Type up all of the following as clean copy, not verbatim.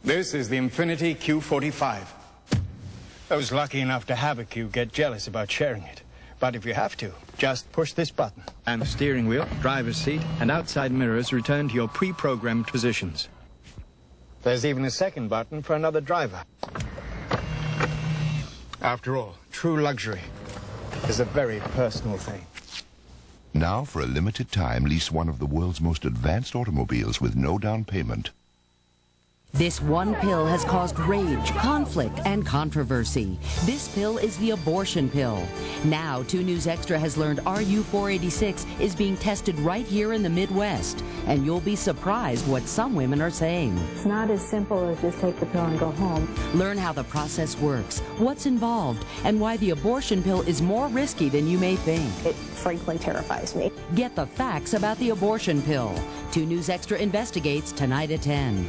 This is the Infiniti Q45. Those lucky enough to have a Q get jealous about sharing it. But if you have to, just push this button. And the steering wheel, driver's seat, and outside mirrors return to your pre-programmed positions. There's even a second button for another driver. After all, true luxury is a very personal thing. Now, for a limited time, lease one of the world's most advanced automobiles with no down payment. This one pill has caused rage, conflict, and controversy. This pill is the abortion pill. Now, 2 News Extra has learned RU-486 is being tested right here in the Midwest. And you'll be surprised what some women are saying. It's not as simple as just take the pill and go home. Learn how the process works, what's involved, and why the abortion pill is more risky than you may think. It frankly terrifies me. Get the facts about the abortion pill. 2 News Extra investigates tonight at 10.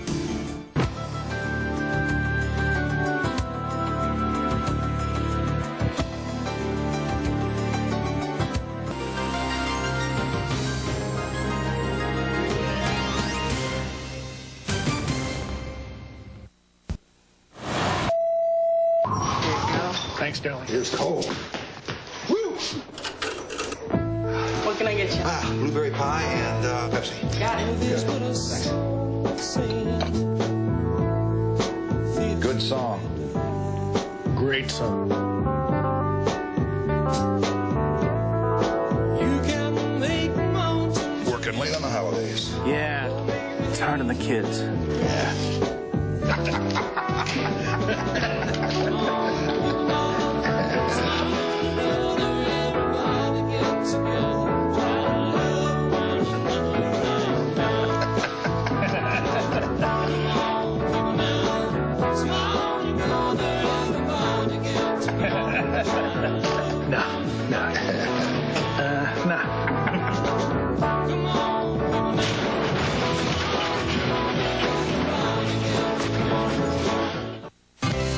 Thanks, darling. Here's cold. Woo! What can I get you? Blueberry pie and Pepsi. Got it. Good. Thanks. Good song. Great song. Working late on the holidays. Yeah, it's hard on the kids. Yeah.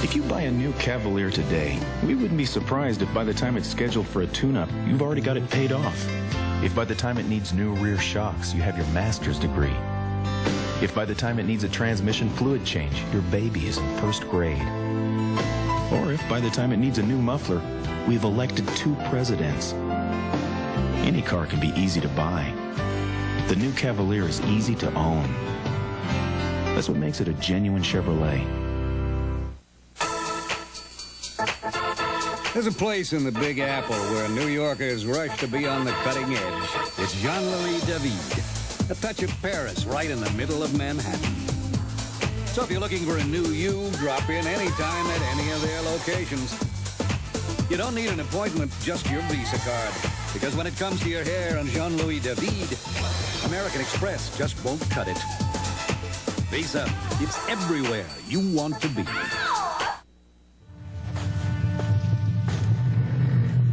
If you buy a new Cavalier today, we wouldn't be surprised if by the time it's scheduled for a tune-up, you've already got it paid off. If by the time it needs new rear shocks, you have your master's degree. If by the time it needs a transmission fluid change, your baby is in 1st grade. Or if by the time it needs a new muffler, we've elected 2 presidents. Any car can be easy to buy. The new Cavalier is easy to own. That's what makes it a genuine Chevrolet. There's a place in the Big Apple where New Yorkers rush to be on the cutting edge. It's Jean-Louis David, a touch of Paris right in the middle of Manhattan. So if you're looking for a new you, drop in anytime at any of their locations. You don't need an appointment, just your Visa card. Because when it comes to your hair and Jean-Louis David, American Express just won't cut it. Visa, it's everywhere you want to be.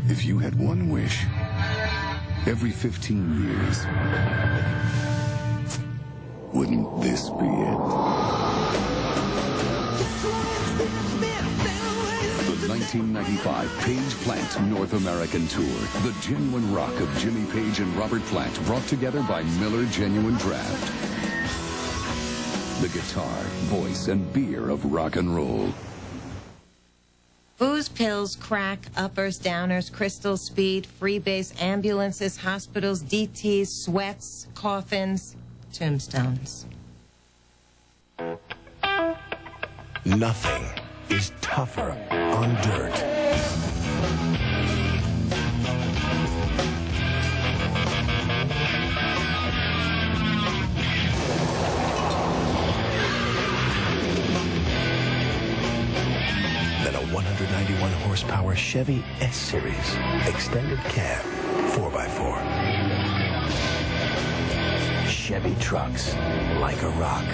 If you had one wish every 15 years, wouldn't this be it? The 1995 Page Plant North American Tour. The genuine rock of Jimmy Page and Robert Plant, brought together by Miller Genuine Draft. The guitar, voice, and beer of rock and roll. Booze, pills, crack, uppers, downers, crystals, speed, freebase, ambulances, hospitals, DTs, sweats, coffins, tombstones. Nothing is tougher on dirt. Than a 191 horsepower Chevy S-Series extended cab 4x4. Chevy trucks like a rock.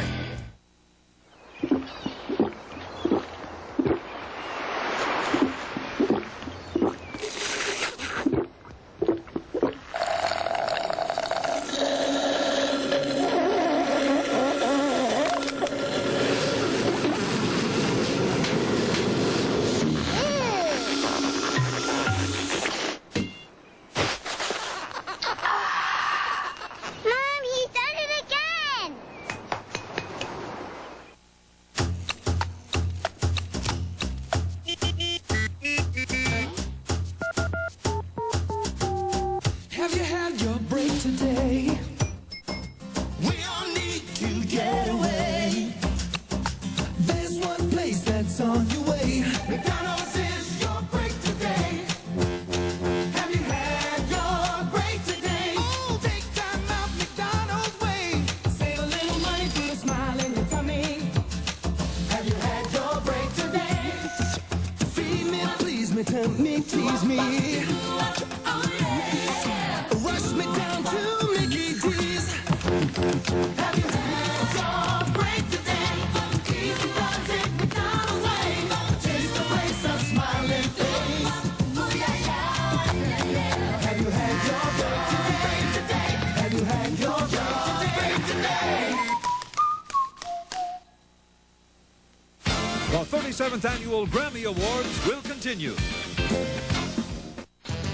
tempt me, tease me. Rush me down to Mickey D's. Have you had your break today? Easy does it, McDonald's way. Taste the place, a smiling face. Ooh, yeah, yeah. Have you had your break today? Have you had your break today? The 37th Annual Grammy Awards will continue.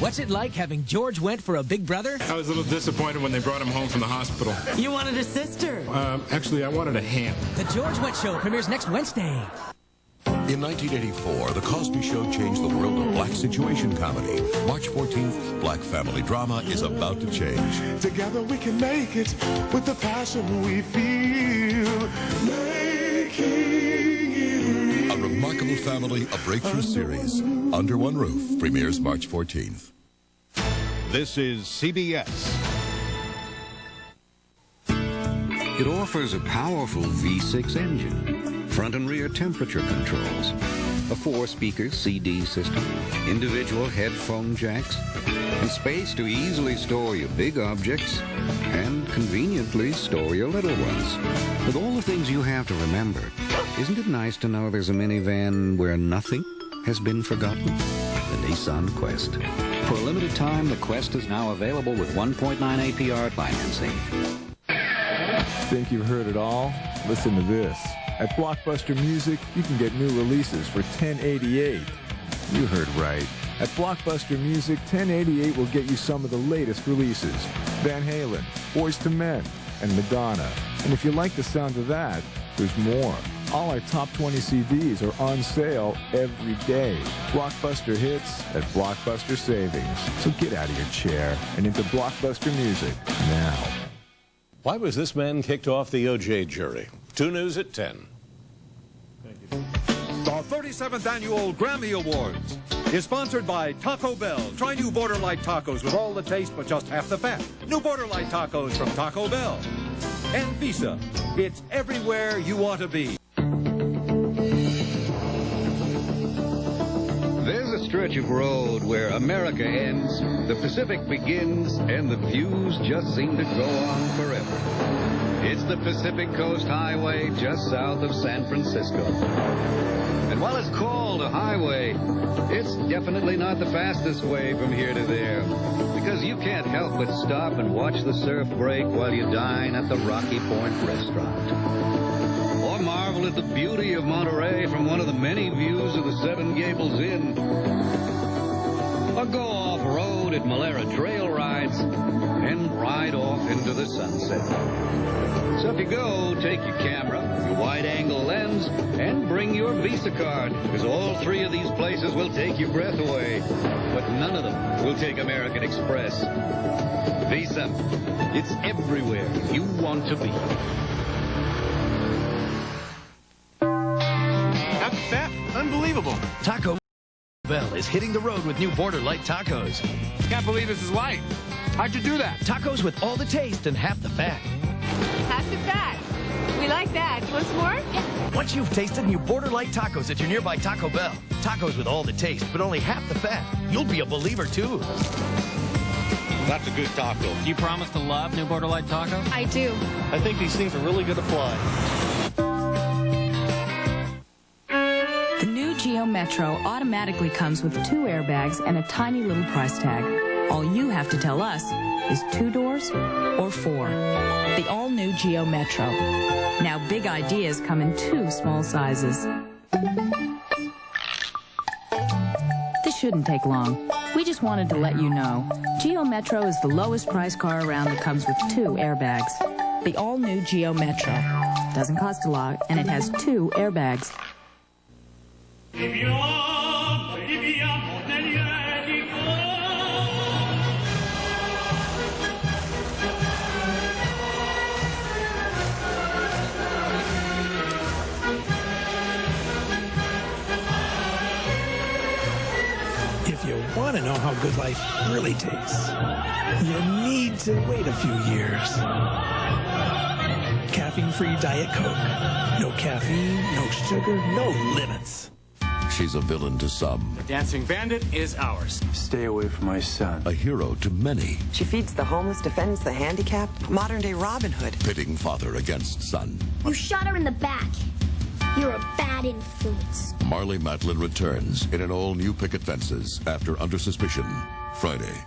What's it like having George Wendt for a big brother? I was a little disappointed when they brought him home from the hospital. You wanted a sister. Actually, I wanted a hand. The George Wendt Show premieres next Wednesday. In 1984, The Cosby Show changed the world of black situation comedy. March 14th, black family drama is about to change. Together we can make it with the passion we feel. Making it A remarkable family, a breakthrough series. Under One Roof premieres March 14th. This is CBS. It offers a powerful V6 engine, front and rear temperature controls, a 4-speaker CD system, individual headphone jacks, and space to easily store your big objects and conveniently store your little ones. With all the things you have to remember, isn't it nice to know there's a minivan where nothing has been forgotten? The Nissan Quest. For a limited time, the Quest is now available with 1.9 APR financing. Think you've heard it all? Listen to this. At Blockbuster Music, you can get new releases for $10.88. You heard right. At Blockbuster Music, $10.88 will get you some of the latest releases. Van Halen, Boyz II Men, and Madonna. And if you like the sound of that, there's more. All our top 20 CDs are on sale every day. Blockbuster hits at Blockbuster savings. So get out of your chair and into Blockbuster Music now. Why was this man kicked off the OJ jury? 2 News at 10. The 37th Annual Grammy Awards is sponsored by Taco Bell. Try new Border Light tacos with all the taste but just half the fat. New Border Light tacos from Taco Bell. And Visa. It's everywhere you want to be. There's a stretch of road where America ends, the Pacific begins, and the views just seem to go on forever. It's the Pacific Coast Highway just south of San Francisco. And while it's called a highway, it's definitely not the fastest way from here to there, because you can't help but stop and watch the surf break while you dine at the Rocky Point restaurant. Or marvel at the beauty of Monterey from one of the many views of the Seven Gables Inn. Or go off-road at Malera Trail Rides and ride off into the sunset. So if you go, take your camera, your wide-angle lens, and bring your Visa card, because all 3 of these places will take your breath away, but none of them will take American Express. Visa, it's everywhere you want to be. That unbelievable. Taco Bell is hitting the road with new Border Light tacos. Can't believe this is light. How'd you do that? Tacos with all the taste and half the fat. Half the fat. We like that. You want some more? Yeah. Once you've tasted new Border Light tacos at your nearby Taco Bell, tacos with all the taste but only half the fat, you'll be a believer too. That's a good taco. Do you promise to love new Border Light tacos? I do. I think these things are really going to fly. The new Geo Metro automatically comes with 2 airbags and a tiny little price tag. All you have to tell us is 2 doors or 4. The all-new Geo Metro. Now big ideas come in 2 small sizes. This shouldn't take long. We just wanted to let you know. Geo Metro is the lowest price car around that comes with 2 airbags. The all-new Geo Metro. Doesn't cost a lot, and it has 2 airbags. If you want to know how good life really tastes, you need to wait a few years. Caffeine-free Diet Coke. No caffeine, no sugar, no limits. She's a villain to some. The dancing bandit is ours. Stay away from my son. A hero to many. She feeds the homeless, defends the handicapped. Modern-day Robin Hood. Pitting father against son. You shot her in the back. You're a bad influence. Marley Matlin returns in an all-new Picket Fences after Under Suspicion, Friday.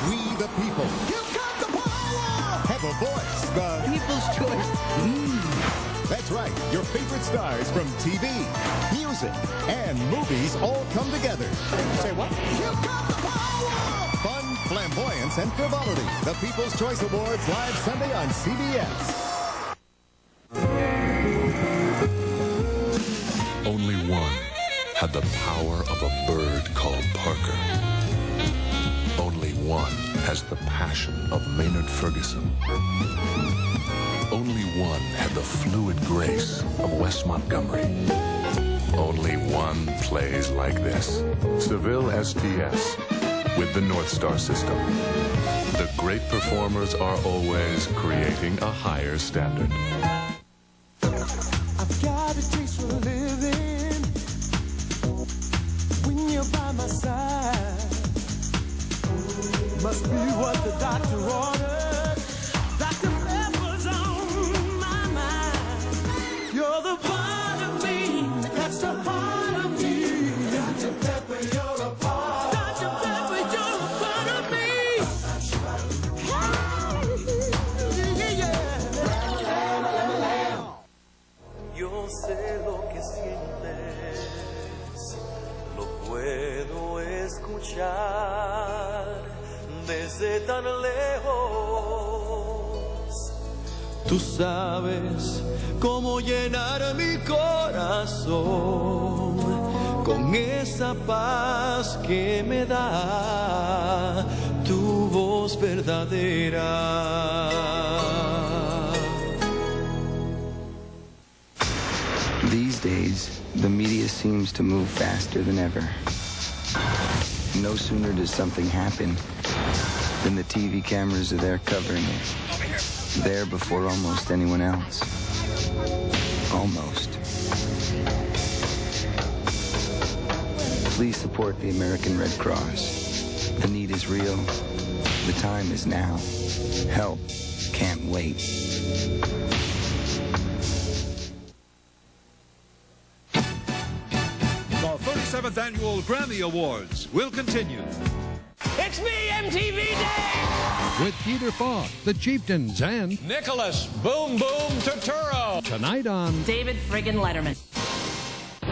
We the people. You've got the power! Have a voice. The People's Choice. That's right. Your favorite stars from TV, music, and movies all come together. Say what? You've got the power! Fun, flamboyance, and frivolity. The People's Choice Awards live Sunday on CBS. Only one had the power of a bird called Parker. Only one has the passion of Maynard Ferguson. Only one had the fluid grace of Wes Montgomery. Only one plays like this. Seville STS with the North Star system. The great performers are always creating a higher standard. I've got a taste for living when you're by my side. Must be what the doctor ordered. Dr. Pepper's on my mind. You're the part of me that's the heart of me. Dr. Pepper, you're a part. Dr. Pepper, you're a part of me. Yo sé lo que sientes, lo puedo escuchar desde tan lejos. Tú sabes cómo llenar mi corazón con esa paz que me da tu voz verdadera. These days, the media seems to move faster than ever. No sooner does something happen than the TV cameras are there covering it. There before almost anyone else. Almost. Please support the American Red Cross. The need is real. The time is now. Help can't wait. The 37th Annual Grammy Awards will continue. It's me, MTV Day! With Peter Falk, the Chieftains, and Nicholas Boom Boom Turturro. Tonight on David friggin' Letterman.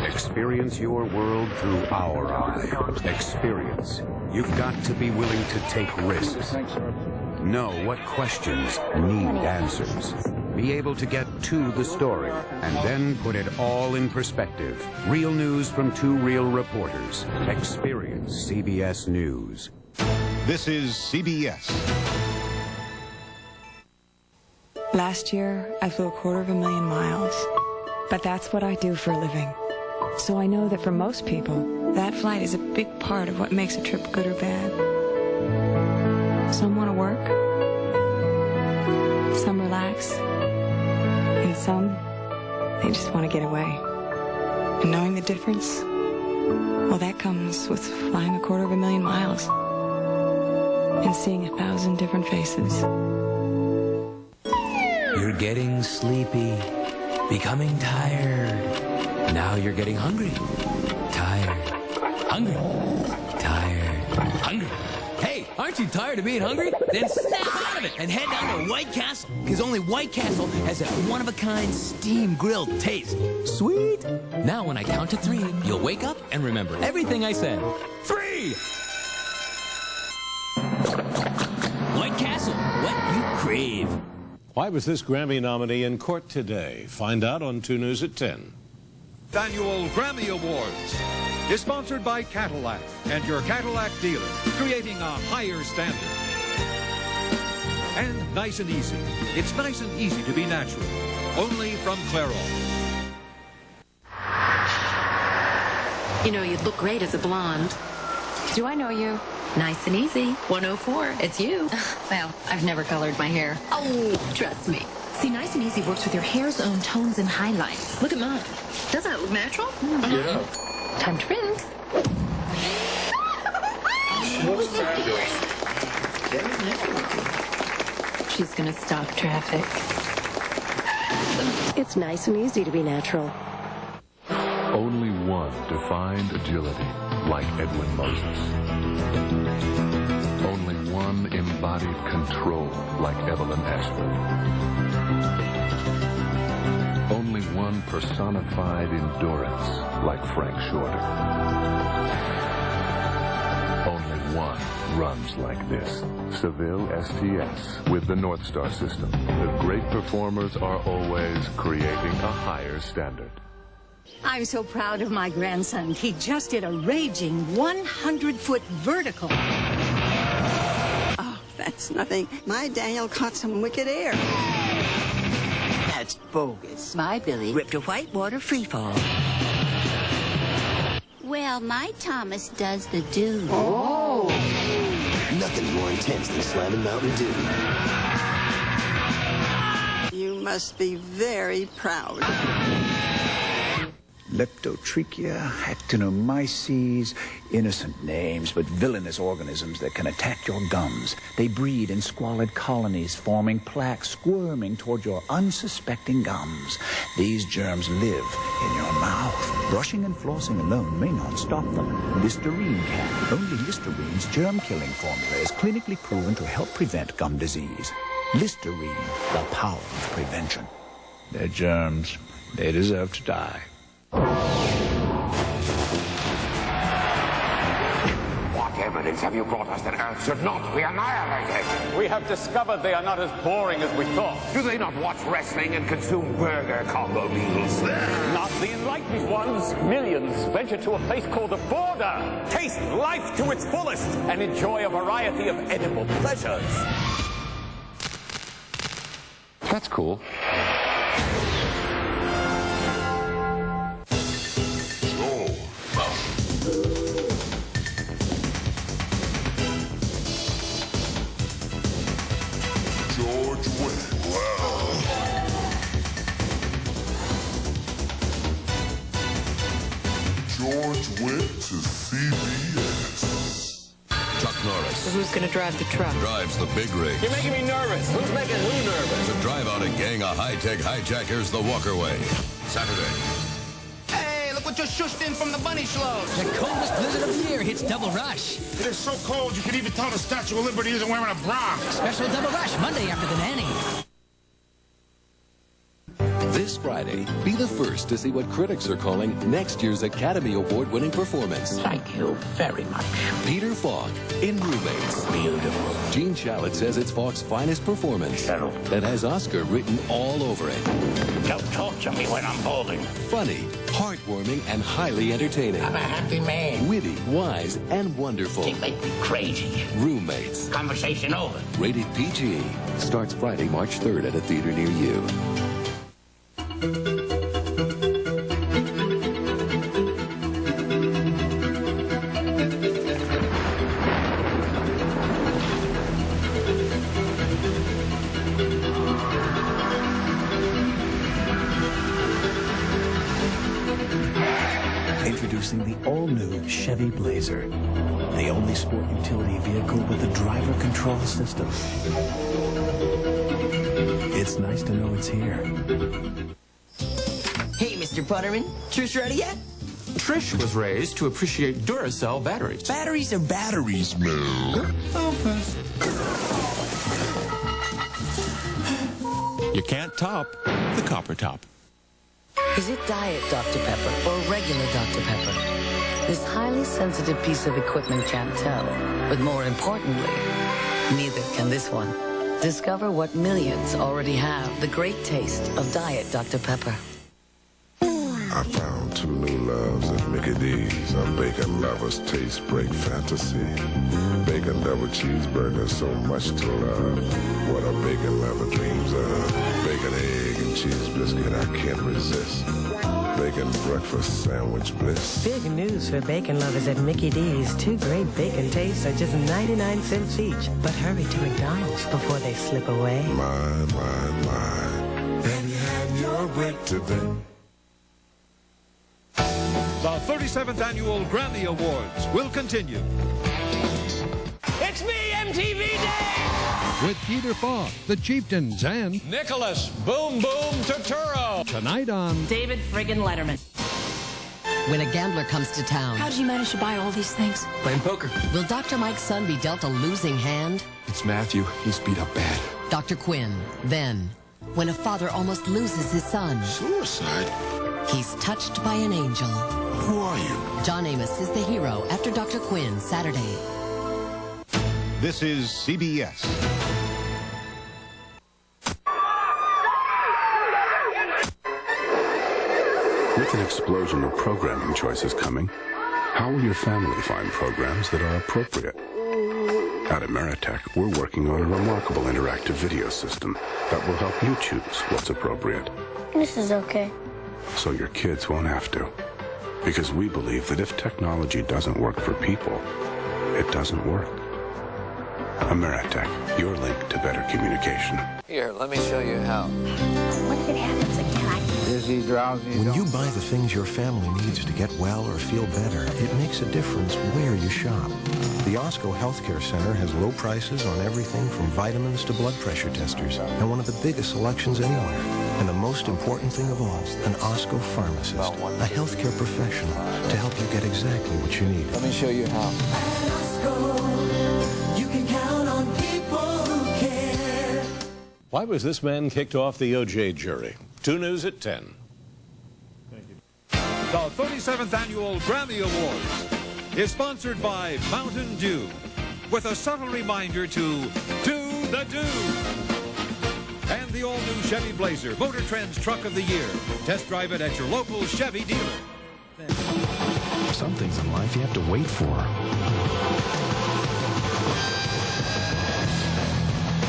Experience your world through our eyes. Experience. You've got to be willing to take risks. Know what questions need answers. Be able to get to the story and then put it all in perspective. Real news from two real reporters. Experience CBS News. This is CBS. Last year, I flew 250,000 miles. But that's what I do for a living. So I know that for most people, that flight is a big part of what makes a trip good or bad. Some want to work. Some relax. And some, they just want to get away. And knowing the difference, well, that comes with flying 250,000 miles. And seeing 1,000 different faces. You're getting sleepy, becoming tired. Now you're getting hungry. Tired. Hungry. Tired. Hungry. Hey, aren't you tired of being hungry? Then snap out of it and head down to White Castle. Because only White Castle has that one-of-a-kind steam grilled taste. Sweet. Now when I count to 3, you'll wake up and remember everything I said. 3! White Castle, what you crave. Why was this Grammy nominee in court today? Find out on 2 News at 10. Annual Grammy Awards is sponsored by Cadillac and your Cadillac dealer, creating a higher standard. And Nice and Easy. It's nice and easy to be natural. Only from Clairol. You know, you'd look great as a blonde. Do I know you? Nice and Easy. 104. It's you. Well, I've never colored my hair. Oh, trust me. See, Nice and Easy works with your hair's own tones and highlights. Look at mine. Doesn't it look natural? Yeah. Time to rinse. What's Fran doing? She's gonna stop traffic. It's nice and easy to be natural. Only one defined agility like Edwin Moses. Only one embodied control like Evelyn Ashford. Only one personified endurance like Frank Shorter. Only one runs like this. Seville STS with the North Star system. The great performers are always creating a higher standard. I'm so proud of my grandson. He just did a raging 100-foot vertical. Oh, that's nothing. My Daniel caught some wicked air. That's bogus. My Billy ripped a whitewater freefall. Well, my Thomas does the do. Oh! Nothing's more intense than slamming Mountain Dew. You must be very proud. Leptotrichia, actinomyces, innocent names, but villainous organisms that can attack your gums. They breed in squalid colonies, forming plaques, squirming toward your unsuspecting gums. These germs live in your mouth. Brushing and flossing alone may not stop them. Listerine can. Only Listerine's germ-killing formula is clinically proven to help prevent gum disease. Listerine, the power of prevention. They're germs. They deserve to die. What evidence have you brought us that Earth should not be annihilated? We have discovered they are not as boring as we thought. Do they not watch wrestling and consume burger combo meals? Not the enlightened ones. Millions venture to a place called the border. Taste life to its fullest and enjoy a variety of edible pleasures. That's cool. George Wendt. Wow. George Wendt to CBS. Chuck Norris. So who's gonna drive the truck? Drives the big rig. You're making me nervous. Who's making who nervous? To drive out a gang of high-tech hijackers the Walker Way. Saturday. Look what just shushed in from the bunny slows. The coldest blizzard of the year hits Double Rush. It is so cold you could even tell the Statue of Liberty isn't wearing a bra. Special Double Rush, Monday after the nanny. This Friday, be the first to see what critics are calling next year's Academy Award-winning performance. Thank you very much. Peter Falk in Roommates. Beautiful. Gene Shalit says it's Falk's finest performance. That has Oscar written all over it. Don't talk to me when I'm balding. Funny, heartwarming, and highly entertaining. I'm a happy man. Witty, wise, and wonderful. They make me crazy. Roommates. Conversation over. Rated PG. Starts Friday, March 3rd at a theater near you. Introducing the all-new Chevy Blazer, the only sport utility vehicle with a driver control system. It's nice to know it's here. Hey, Mr. Butterman, Trish ready yet? Trish was raised to appreciate Duracell batteries. Batteries are batteries, man. You can't top the copper top. Is it Diet Dr. Pepper or regular Dr. Pepper? This highly sensitive piece of equipment can't tell. But more importantly, neither can this one. Discover what millions already have, the great taste of Diet Dr. Pepper. I found two new loves at Mickey D's. A bacon lover's taste break fantasy. Bacon double cheeseburger, so much to love. What a bacon lover dreams of. Bacon, egg, and cheese biscuit, I can't resist. Bacon breakfast sandwich bliss. Big news for bacon lovers at Mickey D's. Two great bacon tastes are just 99 cents each. But hurry to McDonald's before they slip away. My. Have you had your break today? The 37th Annual Grammy Awards will continue. It's me, MTV Day! With Peter Falk, the Chieftains, and Nicholas Boom Boom Turturro. tonight on David friggin' Letterman. When a gambler comes to town, How did you manage to buy all these things? Playing poker. will Dr. Mike's son be dealt a losing hand? It's Matthew. He's beat up bad. Dr. Quinn, then, when a father almost loses his son, Suicide? he's touched by an angel. Who are you? John Amos is the hero after Dr. Quinn, Saturday. This is CBS. With an explosion of programming choices coming, how will your family find programs that are appropriate? At Ameritech, we're working on a remarkable interactive video system that will help you choose what's appropriate. This is okay. So your kids won't have to. Because we believe that if technology doesn't work for people, it doesn't work. Ameritech, your link to better communication. Here, let me show you how. What if it happens again? Dizzy, drowsy. When you buy the things your family needs to get well or feel better, it makes a difference where you shop. The Osco Healthcare Center has low prices on everything from vitamins to blood pressure testers, and one of the biggest selections anywhere. And the most important thing of all, an Osco pharmacist, a healthcare professional, to help you get exactly what you need. Let me show you how. You can count on people who care. Why was this man kicked off the OJ jury? 2 News at 10. the 37th Annual Grammy Awards is sponsored by Mountain Dew, with a subtle reminder to do the do. And the all-new Chevy Blazer, Motor Trend's Truck of the Year. Test drive it at your local Chevy dealer. Some things in life you have to wait for.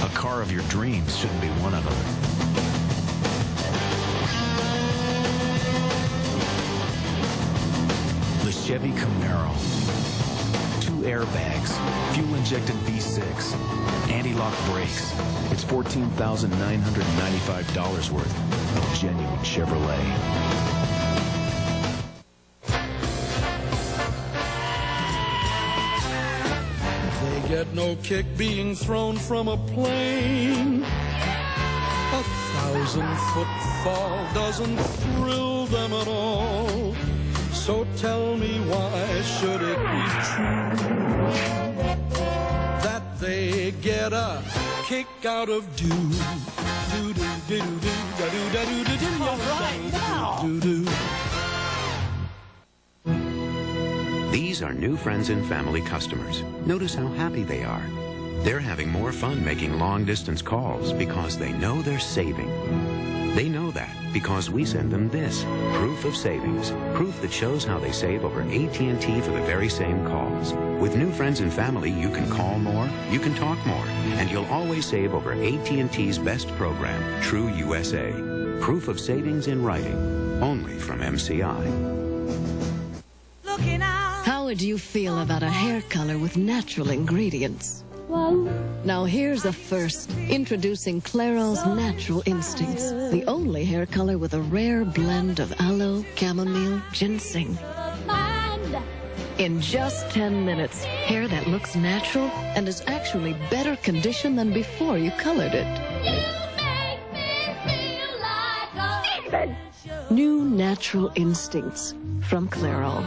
A car of your dreams shouldn't be one of them. The Chevy Camaro. 2 airbags, fuel-injected V6, anti-lock brakes. It's $14,995 worth of genuine Chevrolet. They get no kick being thrown from a plane. 1,000-foot fall doesn't thrill them at all. So tell me, why should it be true that they get a kick out of do? All right, now. These are new friends and family customers. Notice how happy they are. They're having more fun making long-distance calls because they know they're saving. They know that because we send them this, proof of savings, proof that shows how they save over AT&T for the very same calls. With new friends and family, you can call more, you can talk more, and you'll always save over AT&T's best program, True USA. Proof of savings in writing, only from MCI. How would you feel about a hair color with natural ingredients? Now here's a first. Introducing Clairol's Natural Instincts, the only hair color with a rare blend of aloe, chamomile, ginseng. In just 10 minutes, hair that looks natural and is actually better conditioned than before you colored it. New Natural Instincts from Clairol.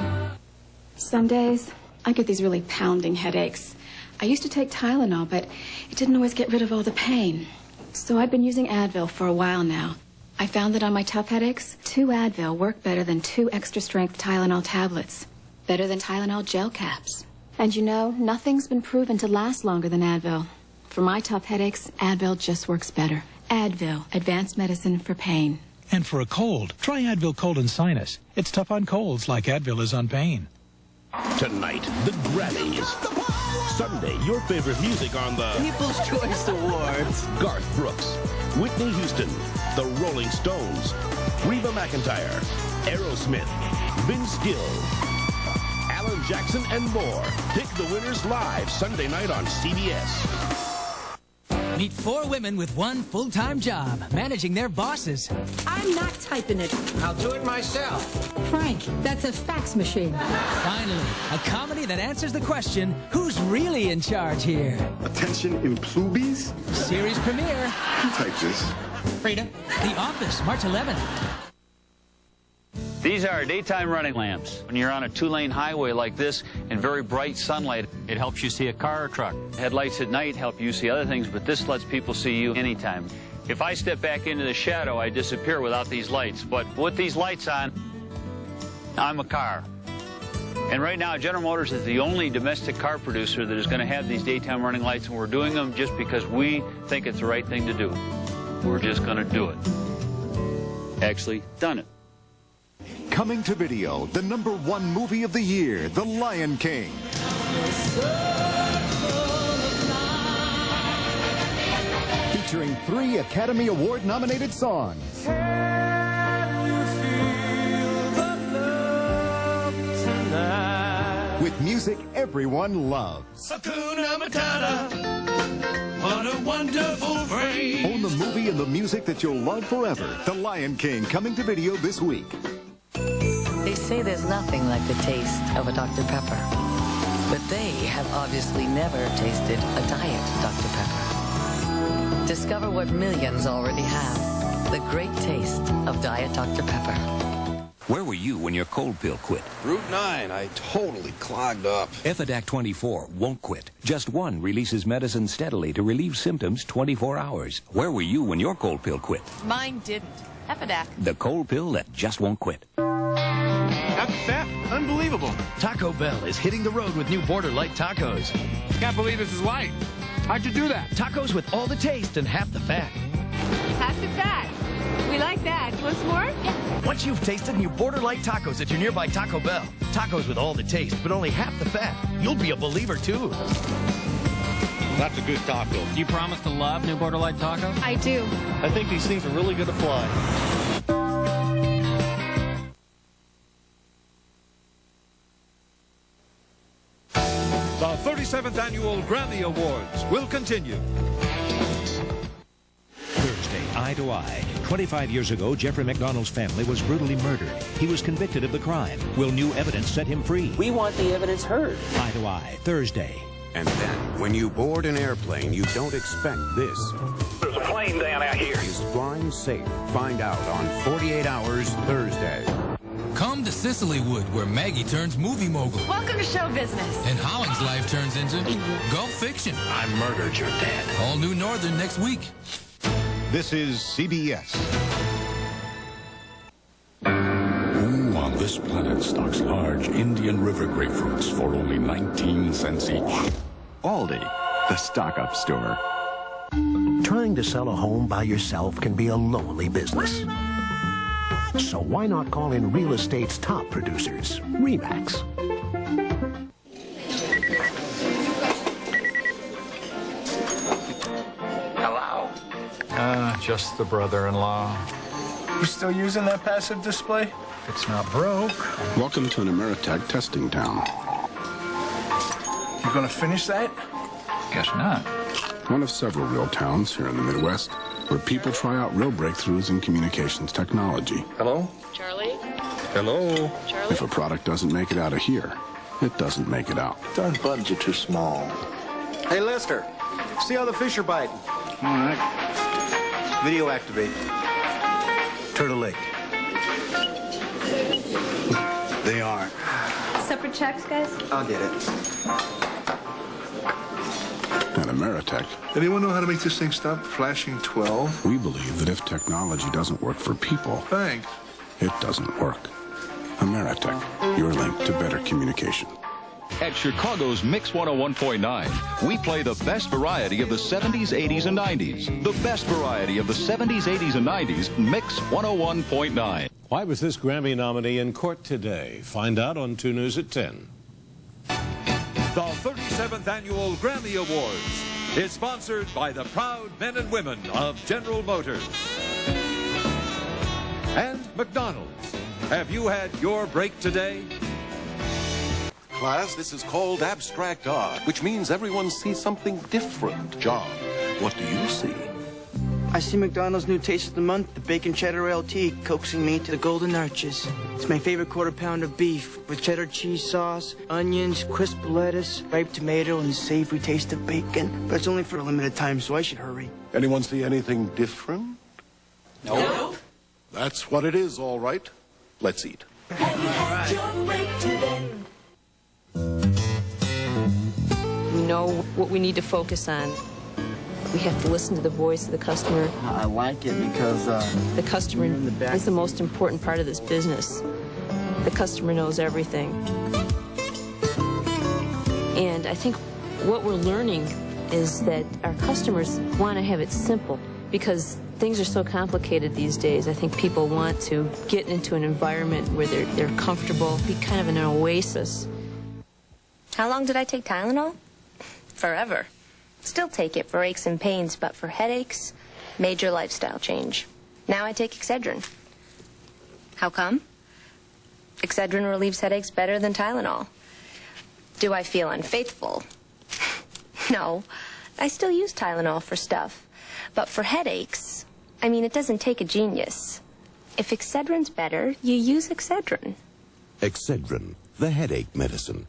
Some days, I get these really pounding headaches. I used to take Tylenol, but it didn't always get rid of all the pain. So I've been using Advil for a while now. I found that on my tough headaches, 2 Advil work better than 2 extra-strength Tylenol tablets. Better than Tylenol gel caps. And you know, nothing's been proven to last longer than Advil. For my tough headaches, Advil just works better. Advil, advanced medicine for pain. And for a cold, try Advil Cold and Sinus. It's tough on colds like Advil is on pain. Tonight, the Grammys. Sunday, your favorite music on the People's Choice Awards. Garth Brooks, Whitney Houston, the Rolling Stones, Reba McEntire, Aerosmith, Vince Gill, Alan Jackson, and more. Pick the winners live Sunday night on CBS. Meet 4 women with 1 full-time job, managing their bosses. I'm not typing it. I'll do it myself. Frank, that's a fax machine. Finally, a comedy that answers the question, who's really in charge here? Attention implubies? Series premiere. Who typed this? Frida. The Office, March 11th. These are daytime running lamps. When you're on a two-lane highway like this in very bright sunlight, it helps you see a car or truck. Headlights at night help you see other things, but this lets people see you anytime. If I step back into the shadow, I disappear without these lights. But with these lights on, I'm a car. And right now, General Motors is the only domestic car producer that is going to have these daytime running lights, and we're doing them just because we think it's the right thing to do. We're just going to do it. Actually, done it. Coming to video, the #1 movie of the year, The Lion King. Featuring 3 Academy Award-nominated songs. With music everyone loves. Hakuna Matata, what a wonderful phrase. Own the movie and the music that you'll love forever. The Lion King, coming to video this week. They say there's nothing like the taste of a Dr. Pepper. But they have obviously never tasted a Diet Dr. Pepper. Discover what millions already have. The great taste of Diet Dr. Pepper. Where were you when your cold pill quit? Route 9, I totally clogged up. Efidac 24 won't quit. Just one releases medicine steadily to relieve symptoms 24 hours. Where were you when your cold pill quit? Mine didn't. Efidac. The cold pill that just won't quit. Got the fat? Unbelievable. Taco Bell is hitting the road with new Border Light tacos. Can't believe this is light. How'd you do that? Tacos with all the taste and half the fat. Half the fat. We like that. Want some more? Yeah. Once you've tasted new Border Light tacos at your nearby Taco Bell, tacos with all the taste but only half the fat, you'll be a believer too. That's a good taco. Do you promise to love new Border Light tacos? I do. I think these things are really going to fly. The 37th Annual Grammy Awards will continue. Thursday, Eye to Eye. 25 years ago, Jeffrey McDonald's family was brutally murdered. He was convicted of the crime. Will new evidence set him free? We want the evidence heard. Eye to Eye, Thursday. And then, when you board an airplane, you don't expect this. There's a plane down out here. Is flying safe? Find out on 48 Hours, Thursday. Come to Sicilywood, where Maggie turns movie mogul. Welcome to show business. And Holland's life turns into Gulf Fiction. I murdered your dad. All new Northern next week. This is CBS. Who on this planet stocks large Indian River grapefruits for only 19 cents each? Aldi, the stock-up store. Trying to sell a home by yourself can be a lonely business. So why not call in real estate's top producers, RE/MAX? Hello? Just the brother-in-law. You still using that passive display? It's not broke. Welcome to an Ameritech testing town. You gonna finish that? Guess not. One of several real towns here in the Midwest where people try out real breakthroughs in communications technology. Hello? Charlie? Hello? Charlie? If a product doesn't make it out of here, it doesn't make it out. Darn buttons are too small. Hey, Lester, see how the fish are biting? All right. Video activate. Turtle Lake. They are. Separate checks, guys? I'll get it. At Ameritech, Anyone know how to make this thing stop flashing 12? we believe that if technology doesn't work for people, Thanks. it doesn't work. Ameritech, your link to better communication. At Chicago's Mix 101.9, we play the best variety of the 70s, 80s, and 90s. The best variety of the 70s, 80s, and 90s, Mix 101.9. Why was this Grammy nominee in court today? Find out on 2 News at 10. The 37th Annual Grammy Awards is sponsored by the proud men and women of General Motors and McDonald's. Have you had your break today? Class, this is called abstract art, which means everyone sees something different. John, what do you see? I see McDonald's new Taste of the Month, the Bacon Cheddar LT, coaxing me to the golden arches. It's my favorite quarter pound of beef with cheddar cheese sauce, onions, crisp lettuce, ripe tomato, and the savory taste of bacon. But it's only for a limited time, so I should hurry. Anyone see anything different? No. That's what it is, all right. Let's eat. We know what we need to focus on. We have to listen to the voice of the customer. I like it because the customer is the most important part of this business. The customer knows everything. And I think what we're learning is that our customers want to have it simple because things are so complicated these days. I think people want to get into an environment where they're comfortable, be kind of an oasis. How long did I take Tylenol? Forever. Still take it for aches and pains, but for headaches, major lifestyle change. Now I take Excedrin. How come? Excedrin relieves headaches better than Tylenol. Do I feel unfaithful? No. I still use Tylenol for stuff. But for headaches, I mean, it doesn't take a genius. If Excedrin's better, you use Excedrin. Excedrin, the headache medicine.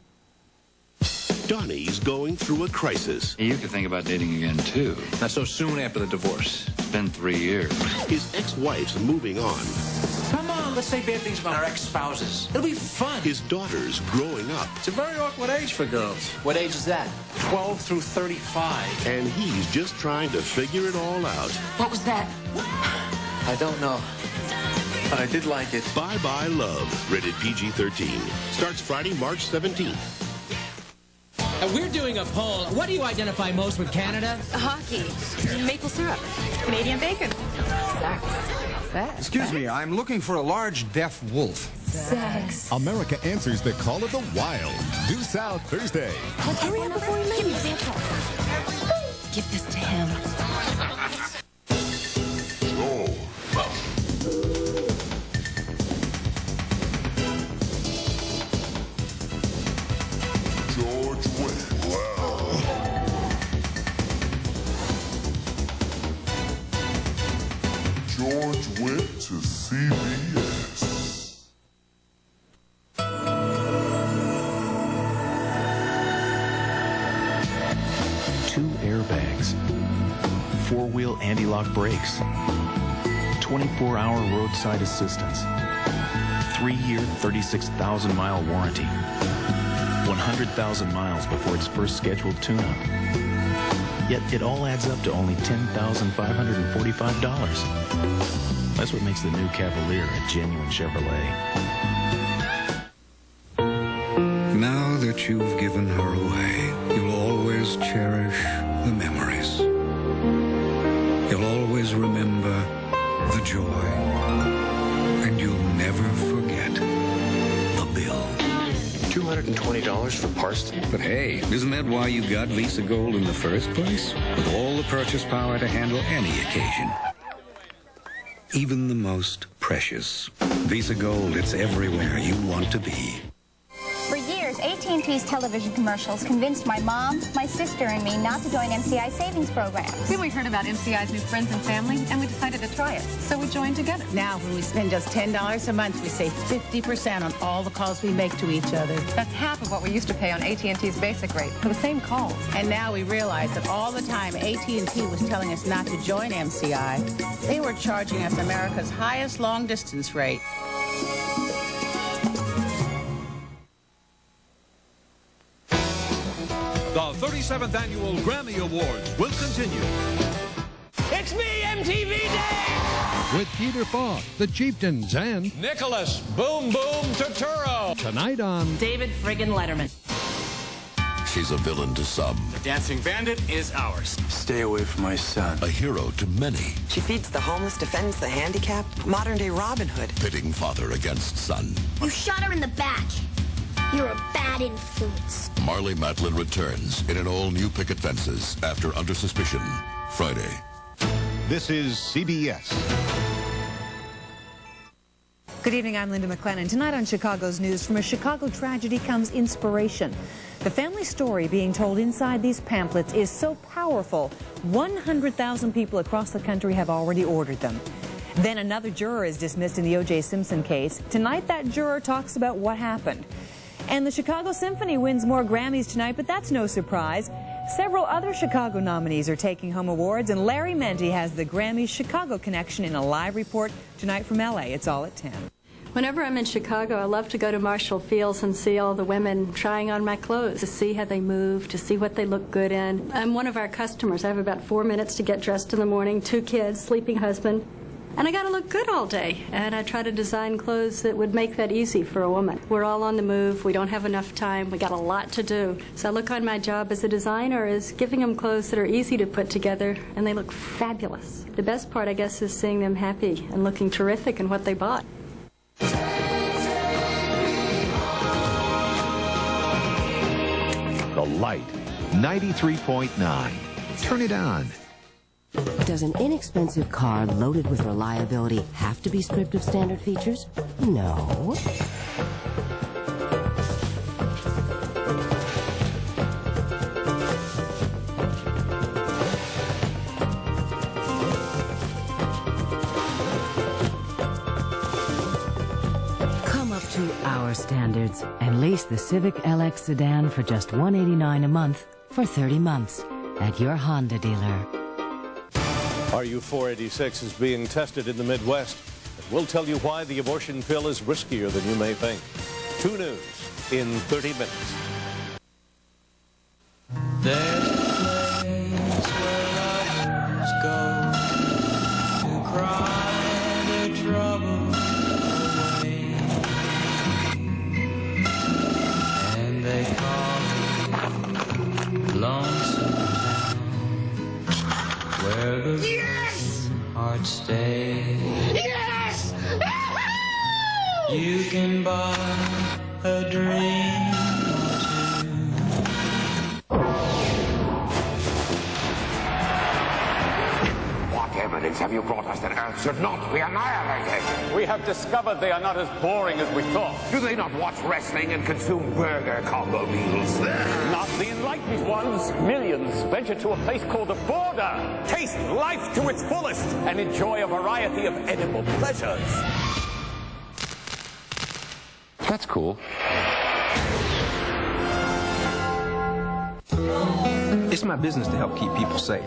Donnie's going through a crisis. You could think about dating again, too. Not so soon after the divorce. It's been 3 years. His ex-wife's moving on. Come on, let's say bad things about our ex-spouses. It'll be fun. His daughter's growing up. It's a very awkward age for girls. What age is that? 12 through 35. And he's just trying to figure it all out. What was that? I don't know. But I did like it. Bye Bye Love, rated PG-13. Starts Friday, March 17th. We're doing a poll. What do you identify most with Canada? Hockey, maple syrup, Canadian bacon, sex. Excuse me, I'm looking for a large deaf wolf. Sex. America answers the call of the wild. Due South Thursday. Hurry up before he leaves. Give this to him. George Wendt. Wow. George Wendt to CBS. Two airbags, four-wheel anti-lock brakes, 24-hour roadside assistance, 3-year, 36,000-mile warranty, 100,000 miles before its first scheduled tune-up. Yet it all adds up to only $10,545. That's what makes the new Cavalier a genuine Chevrolet. Now that you've given her away, you'll always cherish the memories. You'll always remember the joy. And you'll never forget the bill. $220 for parts? But hey, isn't that why you got Visa Gold in the first place? With all the purchase power to handle any occasion. Even the most precious. Visa Gold, it's everywhere you want to be. For years, AT&T's television commercials convinced my mom, my sister, and me not to join MCI savings programs. Then we heard about MCI's new friends and family, and we decided to try it. So we joined together. Now, when we spend just $10 a month, we save 50% on all the calls we make to each other. That's half of what we used to pay on AT&T's basic rate for the same calls. And now we realize that all the time AT&T was telling us not to join MCI, they were charging us America's highest long-distance rate. The 37th Annual Grammy Awards will continue. It's me, MTV Day! With Peter Falk, the Chieftains, and Nicholas Boom Boom Turturro. tonight on David friggin' Letterman. She's a villain to some, The Dancing Bandit is ours. Stay away from my son. a hero to many, She feeds the homeless, defends the handicapped, modern-day Robin Hood. pitting father against son. You shot her in the back. You're a bad influence. Marley Matlin returns in an all-new Picket Fences after Under Suspicion, Friday. This is CBS. Good evening, I'm Linda McLennan. Tonight on Chicago's News, from a Chicago tragedy comes inspiration. The family story being told inside these pamphlets is so powerful, 100,000 people across the country have already ordered them. Then another juror is dismissed in the O.J. Simpson case. Tonight, that juror talks about what happened. And the Chicago Symphony wins more Grammys tonight, but that's no surprise. Several other Chicago nominees are taking home awards, and Larry Mendte has the Grammy Chicago connection in a live report tonight from L.A. It's all at 10. Whenever I'm in Chicago, I love to go to Marshall Fields and see all the women trying on my clothes, to see how they move, to see what they look good in. I'm one of our customers. I have about 4 minutes to get dressed in the morning, 2 kids, sleeping husband. And I got to look good all day, and I try to design clothes that would make that easy for a woman. We're all on the move. We don't have enough time. We got a lot to do. So I look on my job as a designer as giving them clothes that are easy to put together, and they look fabulous. The best part, I guess, is seeing them happy and looking terrific in what they bought. The Light, 93.9. Turn it on. Does an inexpensive car loaded with reliability have to be stripped of standard features? No. Come up to our standards and lease the Civic LX sedan for just $189 a month for 30 months at your Honda dealer. RU-486 is being tested in the Midwest. And we'll tell you why the abortion pill is riskier than you may think. 2 News in 30 minutes. There's a place where lovers go to cry their troubles away, and they call it Lonesome Town, where the hearts stay. Yes! You can buy a dream or two. What evidence have you brought us that Earth should not be annihilated? We have discovered they are not as boring as we thought. Do they not watch wrestling and consume burger combo meals? Not the enlightened ones. Millions venture to a place called the border, taste life to its fullest, and enjoy a variety of edible pleasures. That's cool. It's my business to help keep people safe,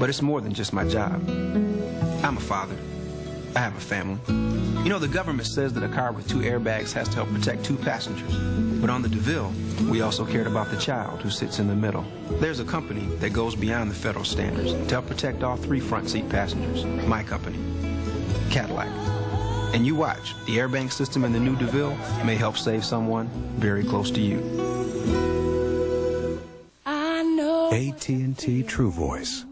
but it's more than just my job. I'm a father. I have a family. You know, the government says that a car with 2 airbags has to help protect 2 passengers. But on the DeVille, we also cared about the child who sits in the middle. There's a company that goes beyond the federal standards to help protect all 3 front seat passengers. My company, Cadillac. And you watch, the airbag system in the new DeVille may help save someone very close to you. AT&T True Voice.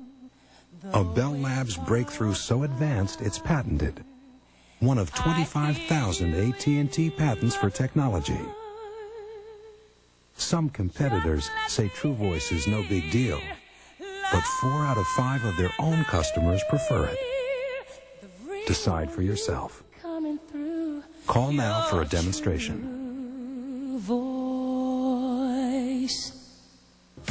A Bell Labs breakthrough so advanced it's patented. One of 25,000 AT&T patents for technology. Some competitors say True Voice is no big deal, but 4 out of 5 of their own customers prefer it. Decide for yourself. Call now for a demonstration. Voice.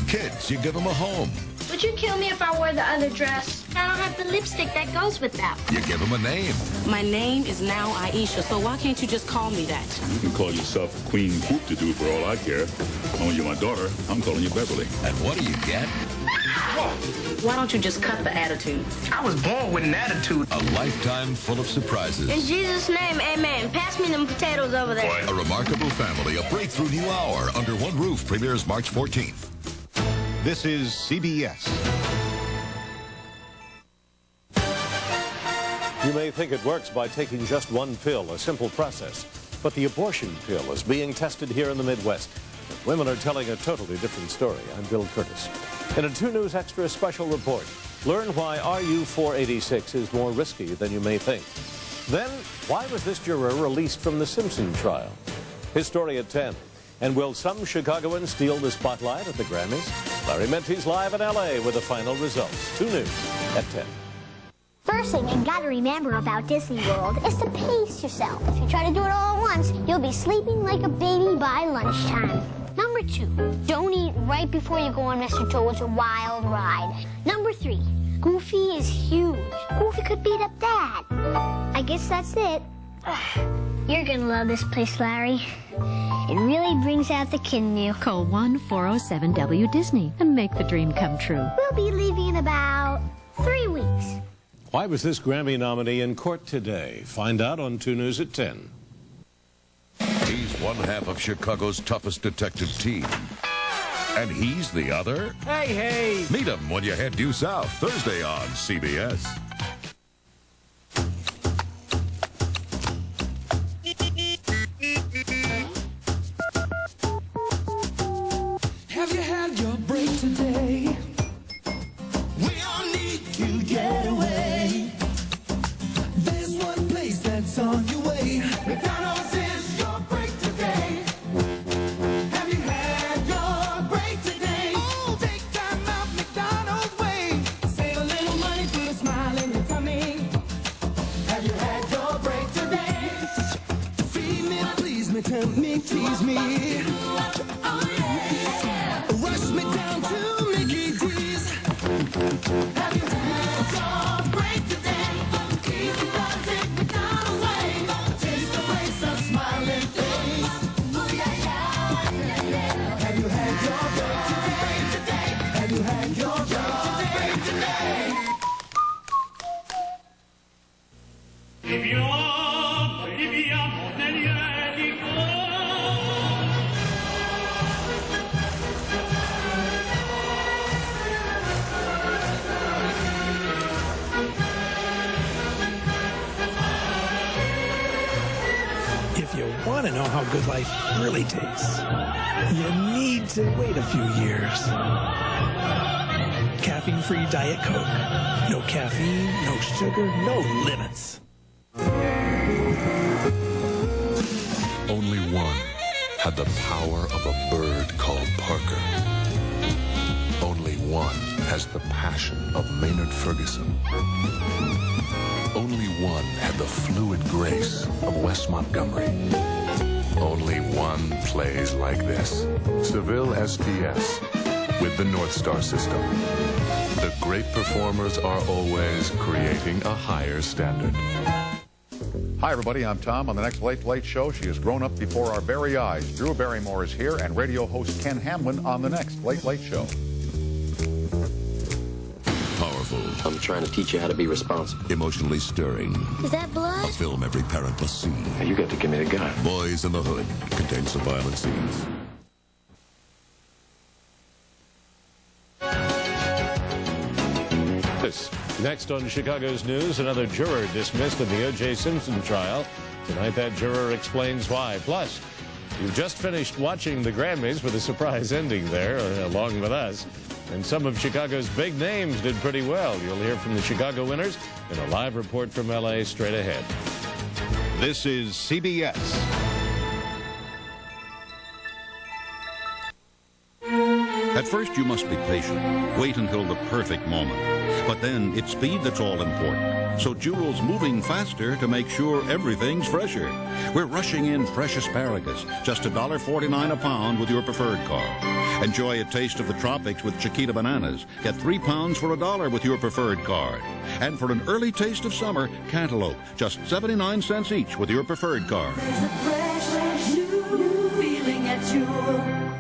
Kids, you give them a home. Would you kill me if I wore the other dress? I don't have the lipstick that goes with that. You give them a name. My name is now Aisha, so why can't you just call me that? You can call yourself Queen Whoop-de-Doo for all I care. When you're my daughter, I'm calling you Beverly. And what do you get? Why don't you just cut the attitude? I was born with an attitude. A lifetime full of surprises. In Jesus' name, amen. Pass me them potatoes over there. A remarkable family, a breakthrough new hour. Under One Roof premieres March 14th. This is CBS. You may think it works by taking just 1 pill, a simple process. But the abortion pill is being tested here in the Midwest. Women are telling a totally different story. I'm Bill Curtis. In a 2 News Extra special report, learn why RU-486 is more risky than you may think. Then, why was this juror released from the Simpson trial? His story at 10. And will some Chicagoans steal the spotlight at the Grammys? Larry Mente's live in L.A. with the final results. 2 News at 10. First thing you gotta remember about Disney World is to pace yourself. If you try to do it all at once, you'll be sleeping like a baby by lunchtime. Number Number 2, don't eat right before you go on Mistletoe. It's a wild ride. Number 3, Goofy is huge. Goofy could beat up Dad. I guess that's it. You're gonna love this place, Larry. It really brings out the kid in you. Call 1-407-WDisney and make the dream come true. We'll be leaving in about 3 weeks. Why was this Grammy nominee in court today? Find out on 2 News at 10. He's one half of Chicago's toughest detective team. And he's the other? Hey! Meet him when you head due south, Thursday on CBS. Have you had your break today? We all need to get away. There's one place that's on your way. McDonald's is your break today. Have you had your break today? Oh, take time out McDonald's way. Save a little money, put a smile in your tummy. Have you had your break today? Feed me, please me, tempt me, tease me. Rush me down to Mickey D's. Have you had your break today? Easy does it McDonald's way. Taste the place, a smiling face. Ooh, yeah, yeah, yeah, yeah. Have you had your break today? Have you had your break today? If you want to know how good life really tastes, you need to wait a few years. Caffeine-free Diet Coke. No caffeine, no sugar, no limits. Only one had the power of a bird called Parker. Only one has the passion of Maynard Ferguson. Only one had the fluid grace of Wes Montgomery. Only one plays like this. Seville STS with the North Star system. The great performers are always creating a higher standard. Hi, everybody. I'm Tom. On the next Late Late Show, she has grown up before our very eyes. Drew Barrymore is here, and radio host Ken Hamlin on the next Late Late Show. Powerful. I'm trying to teach you how to be responsible. Emotionally stirring. Is that blood? A film every parent must see. Now you got to give me the gun. Boys in the Hood contains some violent scenes. Next on Chicago's News, another juror dismissed in the O.J. Simpson trial. Tonight, that juror explains why. Plus, you've just finished watching the Grammys with a surprise ending there, along with us. And some of Chicago's big names did pretty well. You'll hear from the Chicago winners in a live report from L.A. straight ahead. This is CBS. At first, you must be patient. Wait until the perfect moment. But then, it's speed that's all important. So Jewel's moving faster to make sure everything's fresher. We're rushing in fresh asparagus, just $1.49 a pound with your preferred car. Enjoy a taste of the tropics with Chiquita bananas. Get 3 pounds for $1 with your preferred card. And for an early taste of summer, cantaloupe, just 79 cents each with your preferred card. There's a fresh, new feeling at Jewel.